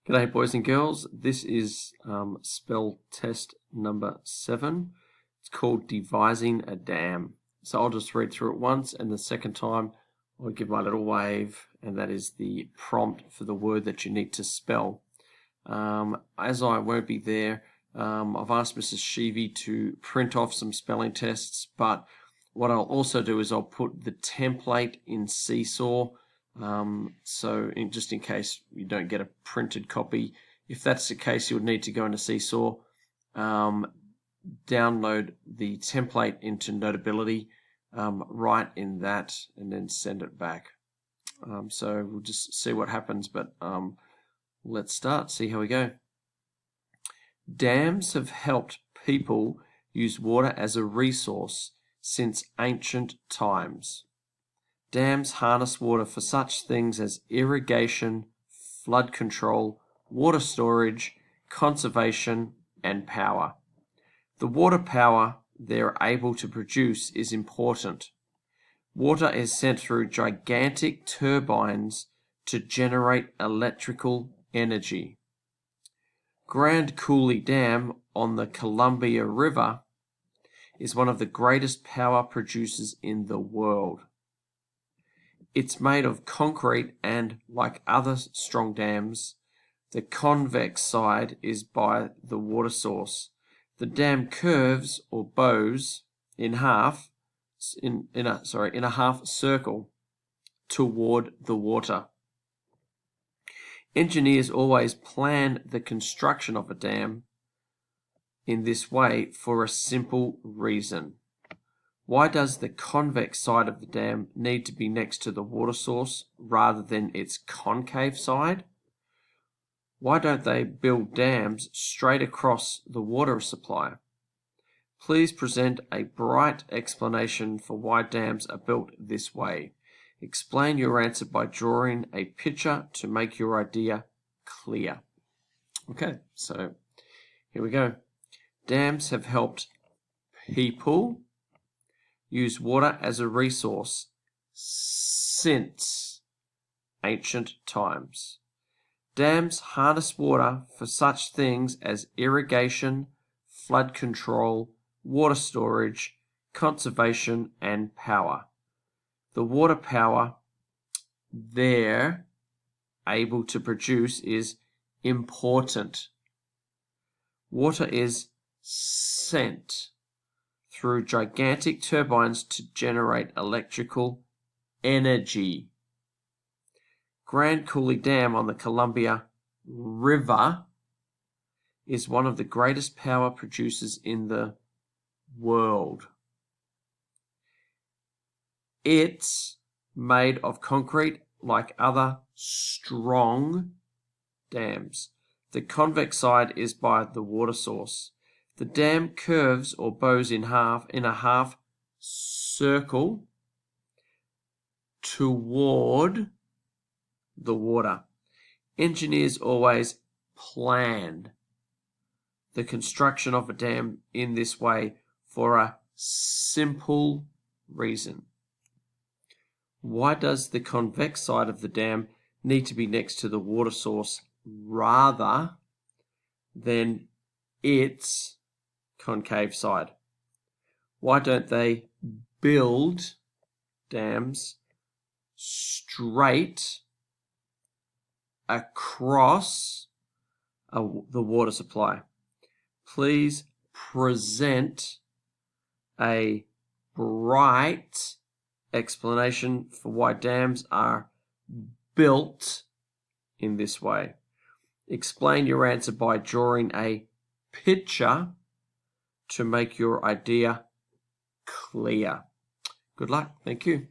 G'day boys and girls, this is spell test number 7. It's called devising a dam. So I'll just read through it once, and the second time I'll give my little wave, and that is the prompt for the word that you need to spell. As I won't be there, I've asked Mrs. Sheevy to print off some spelling tests, but what I'll also do is I'll put the template in Seesaw. So just in case you don't get a printed copy, if that's the case, you'll need to go into Seesaw, download the template into Notability, write in that, and then send it back. So we'll just see what happens, but let's start, see how we go. Dams have helped people use water as a resource since ancient times. Dams harness water for such things as irrigation, flood control, water storage, conservation, and power. The water power they're able to produce is important. Water is sent through gigantic turbines to generate electrical energy. Grand Coulee Dam on the Columbia River is one of the greatest power producers in the world. It's made of concrete and, like other strong dams, the convex side is by the water source. The dam curves or bows in a half circle toward the water. Engineers always plan the construction of a dam in this way for a simple reason. Why does the convex side of the dam need to be next to the water source rather than its concave side? Why don't they build dams straight across the water supply? Please present a bright explanation for why dams are built this way. Explain your answer by drawing a picture to make your idea clear. Okay, so here we go. Dams have helped people use water as a resource since ancient times. Dams harness water for such things as irrigation, flood control, water storage, conservation, and power. The water power they're able to produce is important. Water is sent through gigantic turbines to generate electrical energy. Grand Coulee Dam on the Columbia River is one of the greatest power producers in the world. It's made of concrete like other strong dams. The convex side is by the water source. The dam curves or bows in a half circle toward the water. Engineers always plan the construction of a dam in this way for a simple reason. Why does the convex side of the dam need to be next to the water source rather than its concave side? Why don't they build dams straight across the water supply? Please present a bright explanation for why dams are built in this way. Explain your answer by drawing a picture to make your idea clear. Good luck. Thank you.